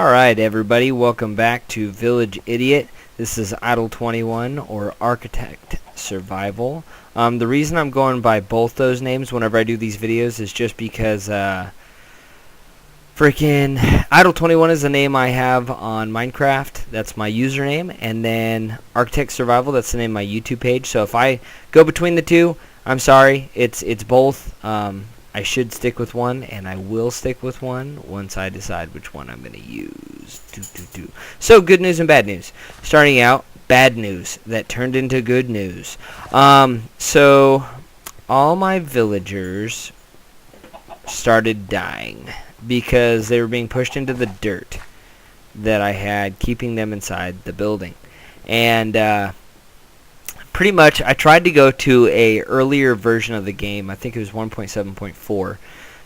Alright everybody, welcome back to Village Idiot. This is Idle 21 or Architect Survival. The reason I'm going by both those names whenever I do these videos is just because freaking Idle 21 is the name I have on Minecraft. That's my username. And then Architect Survival, that's the name of my YouTube page. So if I go between the two, I'm sorry. It's both. I should stick with one, and I will stick with one once I decide which one I'm going to use. So, good news and bad news. Starting out, bad news that turned into good news. So, all my villagers started dying because they were being pushed into the dirt that I had, keeping them inside the building. And, pretty much, I tried to go to a earlier version of the game. I think it was 1.7.4,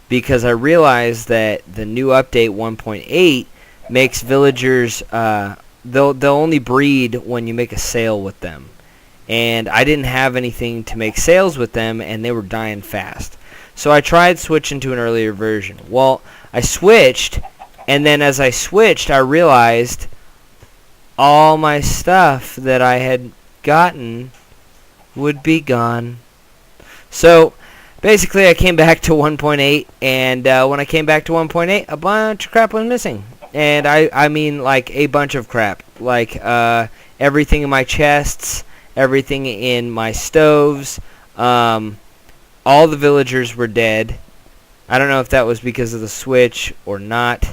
because I realized that the new update 1.8 makes villagers they'll only breed when you make a sale with them, and I didn't have anything to make sales with them, and they were dying fast. So I tried switching to an earlier version. Well, I switched, and then as I switched, I realized all my stuff that I had gotten would be gone. So basically I came back to 1.8, and when I came back to 1.8, a bunch of crap was missing. And I mean like a bunch of crap, like everything in my chests, everything in my stoves, all the villagers were dead. I don't know if that was because of the switch or not.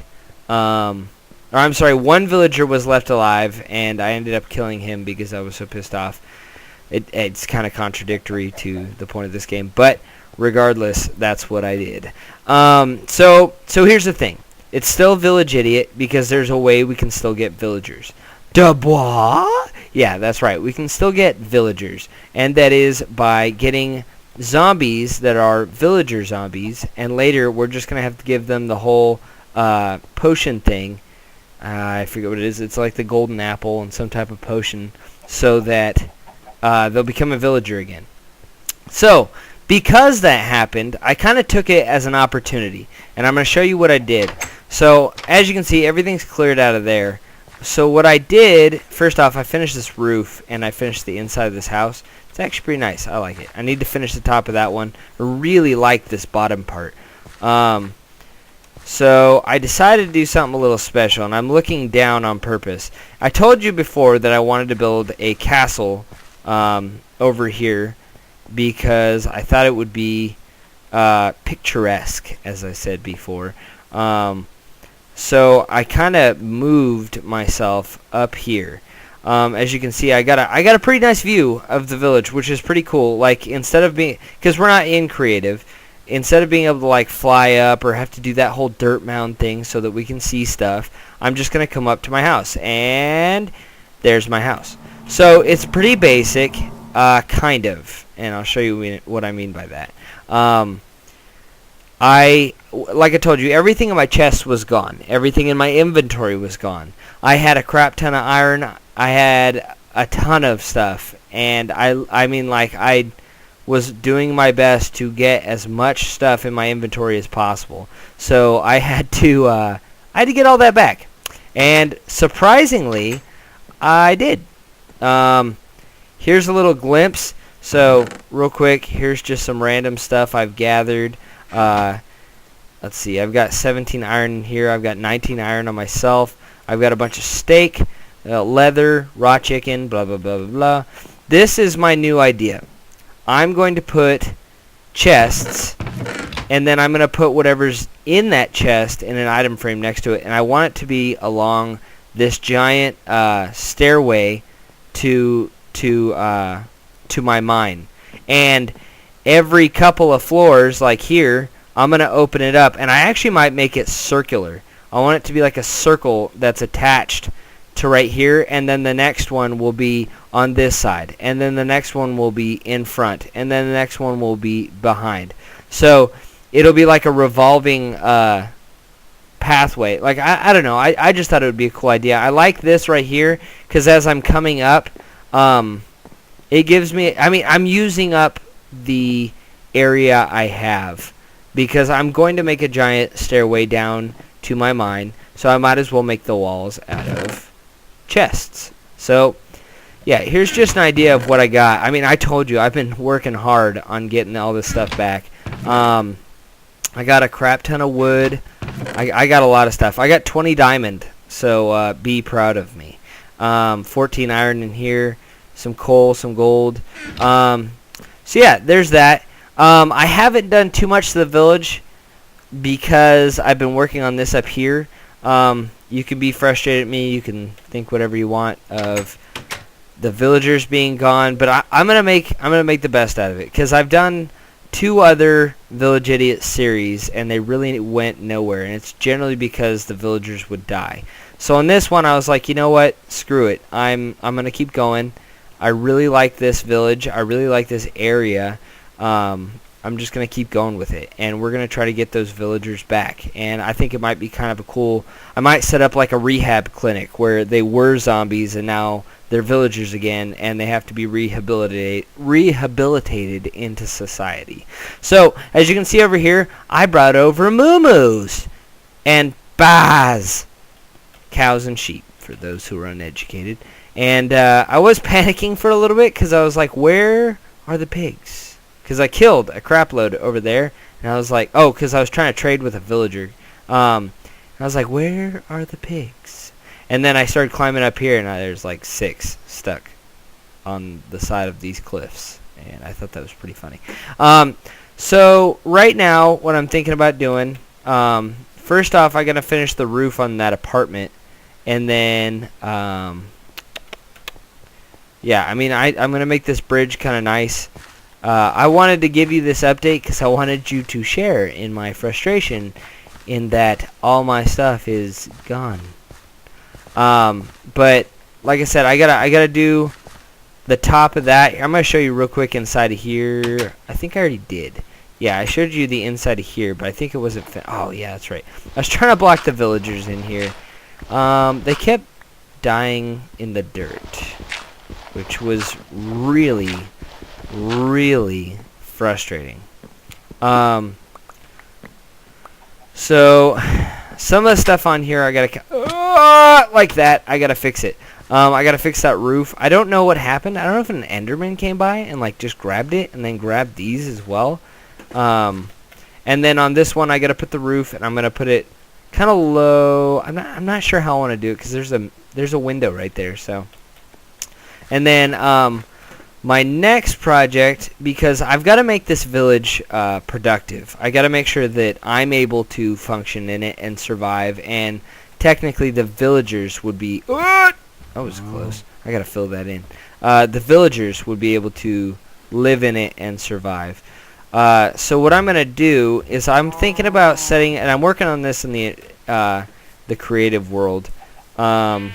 Or I'm sorry, one villager was left alive, and I ended up killing him because I was so pissed off. It's kind of contradictory to the point of this game, but regardless, that's what I did. So here's the thing. It's still Village Idiot because there's a way we can still get villagers. Dubois? Yeah, that's right. We can still get villagers, and that is by getting zombies that are villager zombies, and later we're just going to have to give them the whole potion thing. I forget what it is. It's like the golden apple and some type of potion, so that they'll become a villager again. So, because that happened, I kind of took it as an opportunity, and I'm going to show you what I did. So, as you can see, everything's cleared out of there. So what I did, first off, I finished this roof, and I finished the inside of this house. It's actually pretty nice. I like it. I need to finish the top of that one. I really like this bottom part. So I decided to do something a little special, and I'm looking down on purpose. I told you before that I wanted to build a castle over here because I thought it would be picturesque, as I said before. So I kind of moved myself up here. As you can see, I got a pretty nice view of the village, which is pretty cool. Like, instead of being, because we're not in creative, instead of being able to like fly up or have to do that whole dirt mound thing so that we can see stuff, I'm just gonna come up to my house, and there's my house. So it's pretty basic, kind of, and I'll show you what I mean by that. Like I told you, everything in my chest was gone. Everything in my inventory was gone. I had a crap ton of iron. I had a ton of stuff, and I mean, like, I was doing my best to get as much stuff in my inventory as possible. So I had to get all that back, and surprisingly, I did. Here's a little glimpse. So real quick, here's just some random stuff I've gathered. Let's see, I've got 17 iron in here. I've got 19 iron on myself. I've got a bunch of steak, leather, raw chicken, blah, blah, blah, blah, blah. This is my new idea. I'm going to put chests, and then I'm going to put whatever's in that chest in an item frame next to it, and I want it to be along this giant stairway to my mine. And every couple of floors, like here, I'm going to open it up, and I actually might make it circular. I want it to be like a circle that's attached to right here, and then the next one will be on this side, and then the next one will be in front, and then the next one will be behind. So it'll be like a revolving pathway. Like, I don't know. I just thought it would be a cool idea. I like this right here because as I'm coming up, it gives me, I mean, I'm using up the area I have, because I'm going to make a giant stairway down to my mine, so I might as well make the walls out of chests. So yeah, here's just an idea of what I got. I mean, I told you I've been working hard on getting all this stuff back. I got a crap ton of wood. I got a lot of stuff. I got 20 diamond, so be proud of me. 14 iron in here, some coal, some gold. So yeah, there's that. I haven't done too much to the village because I've been working on this up here. You can be frustrated at me. You can think whatever you want of the villagers being gone, but I'm gonna make the best out of it, because I've done 2 other Village Idiot series and they really went nowhere, and it's generally because the villagers would die. So on this one I was like, you know what, screw it, I'm gonna keep going. I really like this village, I really like this area. I'm just gonna keep going with it, and we're gonna try to get those villagers back. And I think it might be kind of a cool, I might set up like a rehab clinic where they were zombies and now they're villagers again, and they have to be rehabilitated into society. So as you can see over here, I brought over moo-moos and baas, cows and sheep for those who are uneducated. And I was panicking for a little bit because I was like, where are the pigs? Because I killed a crap load over there, and I was like, oh, because I was trying to trade with a villager. And I was like, where are the pigs? And then I started climbing up here, and there's like 6 stuck on the side of these cliffs, and I thought that was pretty funny. So right now, what I'm thinking about doing, first off, I gotta finish the roof on that apartment, and then, yeah, I mean, I'm gonna make this bridge kind of nice. I wanted to give you this update because I wanted you to share in my frustration in that all my stuff is gone. But like I said, I gotta do the top of that. I'm gonna show you real quick inside of here. I think I already did. Yeah, I showed you the inside of here, but I think it wasn't oh yeah, that's right. I was trying to block the villagers in here. They kept dying in the dirt, which was really frustrating. So some of the stuff on here I gotta like that, I gotta fix it. I gotta fix that roof. I don't know what happened. I don't know if an Enderman came by and like just grabbed it and then grabbed these as well. And then on this one I gotta put the roof, and I'm gonna put it kind of low. I'm not sure how I want to do it because there's a window right there. So, and then my next project, because I've got to make this village productive. I got to make sure that I'm able to function in it and survive, and technically the villagers would be... That was close. I got to fill that in. The villagers would be able to live in it and survive. So what I'm going to do is I'm thinking about setting... And I'm working on this in the creative world. I'm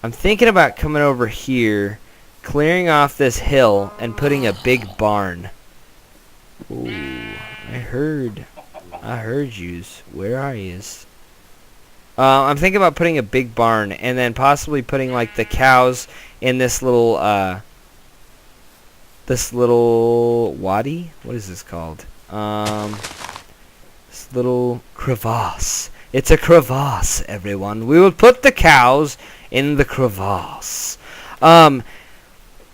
thinking about coming over here, clearing off this hill and putting a big barn. Ooh, I heard yous. Where are yous? I'm thinking about putting a big barn and then possibly putting like the cows in this little wadi. What is this called? This little crevasse. It's a crevasse, everyone. We will put the cows in the crevasse.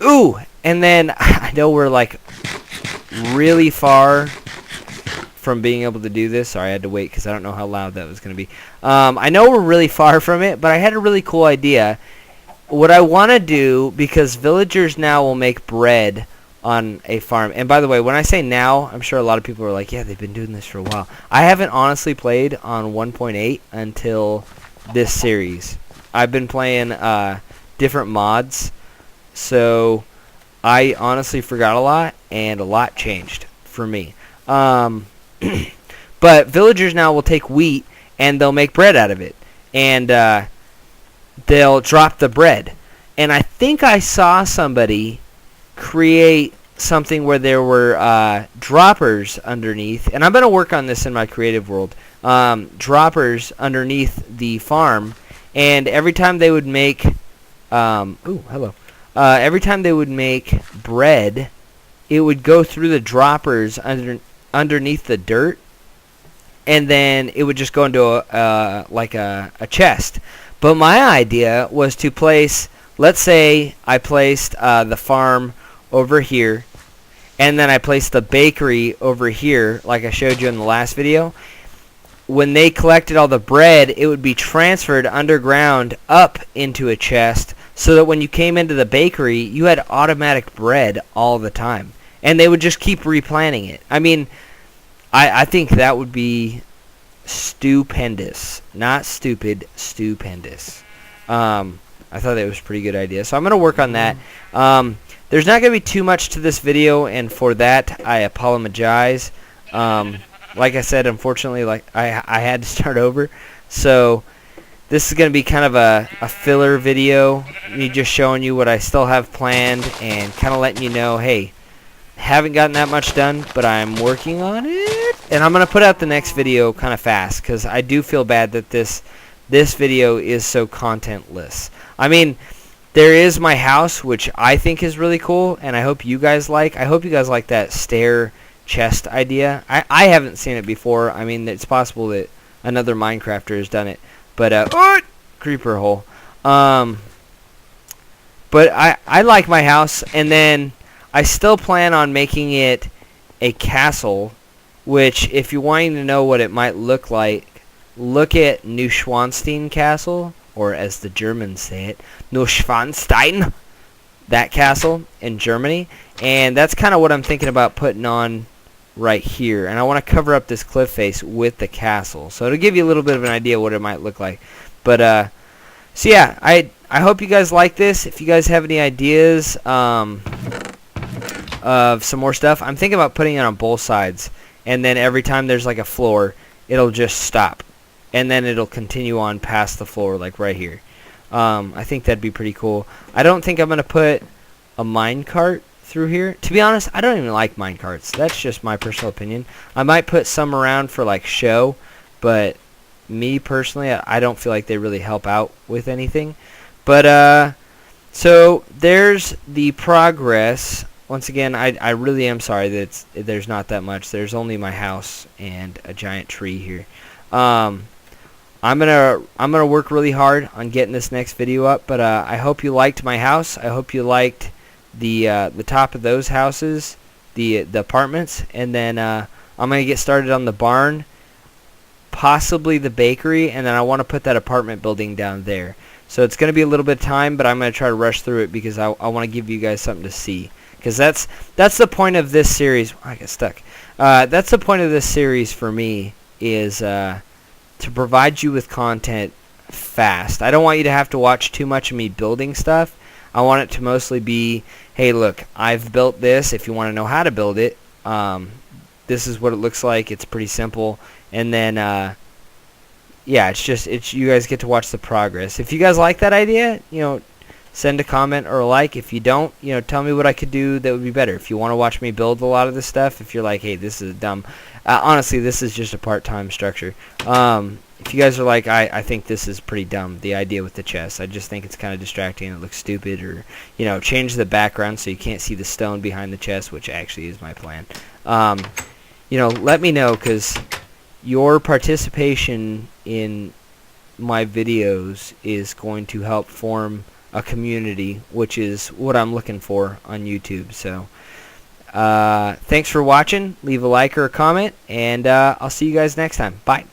Ooh, and then I know we're like really far from being able to do this. Sorry, I had to wait because I don't know how loud that was going to be. I know we're really far from it, but I had a really cool idea. What I want to do, because villagers now will make bread on a farm. And by the way, when I say now, I'm sure a lot of people are like, yeah, they've been doing this for a while. I haven't honestly played on 1.8 until this series. I've been playing different mods. So I honestly forgot a lot, and a lot changed for me. But villagers now will take wheat and they'll make bread out of it, and they'll drop the bread. And I think I saw somebody create something where there were droppers underneath, and I'm going to work on this in my creative world. Droppers underneath the farm, and every time they would make every time they would make bread, it would go through the droppers underneath the dirt, and then it would just go into like a chest. But my idea was to place, let's say I placed the farm over here, and then I placed the bakery over here, like I showed you in the last video. When they collected all the bread, it would be transferred underground up into a chest, so that when you came into the bakery, you had automatic bread all the time. And they would just keep replanting it. I mean, I think that would be stupendous. Not stupid, stupendous. I thought that was a pretty good idea. So I'm going to work on that. There's not going to be too much to this video, and for that, I apologize. Like I said, unfortunately, like I had to start over. So this is going to be kind of a filler video. Me just showing you what I still have planned and kind of letting you know, hey, haven't gotten that much done, but I'm working on it. And I'm going to put out the next video kind of fast, because I do feel bad that this video is so contentless. I mean, there is my house, which I think is really cool, and I hope you guys like. I hope you guys like that stair chest idea. I haven't seen it before. I mean, it's possible that another Minecrafter has done it. But, creeper hole. But I like my house, and then I still plan on making it a castle, which, if you're wanting to know what it might look like, look at Neuschwanstein Castle, or as the Germans say it, Neuschwanstein, that castle in Germany. And that's kind of what I'm thinking about putting on right here. And I want to cover up this cliff face with the castle, so to give you a little bit of an idea what it might look like. But so yeah, I hope you guys like this. If you guys have any ideas of some more stuff, I'm thinking about putting it on both sides, and then every time there's like a floor, it'll just stop, and then it'll continue on past the floor, like right here. I think that'd be pretty cool. I don't think I'm gonna put a minecart through here. To be honest, I don't even like minecarts. That's just my personal opinion. I might put some around for like show, but me personally, I don't feel like they really help out with anything. But so there's the progress. Once again, I really am sorry that there's not that much. There's only my house and a giant tree here. I'm gonna work really hard on getting this next video up. But I hope you liked my house. I hope you liked the top of those houses, the apartments, and then I'm gonna get started on the barn, possibly the bakery, and then I want to put that apartment building down there. So it's gonna be a little bit of time, but I'm gonna try to rush through it because I want to give you guys something to see. Because that's the point of this series. I got stuck. That's the point of this series for me, is to provide you with content fast. I don't want you to have to watch too much of me building stuff. I want it to mostly be, hey, look, I've built this. If you want to know how to build it, this is what it looks like. It's pretty simple. And then, yeah, it's you guys get to watch the progress. If you guys like that idea, send a comment or a like. If you don't, tell me what I could do that would be better. If you want to watch me build a lot of this stuff, if you're like, hey, this is dumb. Honestly, this is just a part-time structure. If you guys are like, I think this is pretty dumb, the idea with the chest. I just think it's kind of distracting and it looks stupid. Or, change the background so you can't see the stone behind the chest, which actually is my plan. Let me know, because your participation in my videos is going to help form a community, which is what I'm looking for on YouTube. So thanks for watching. Leave a like or a comment, and I'll see you guys next time. Bye.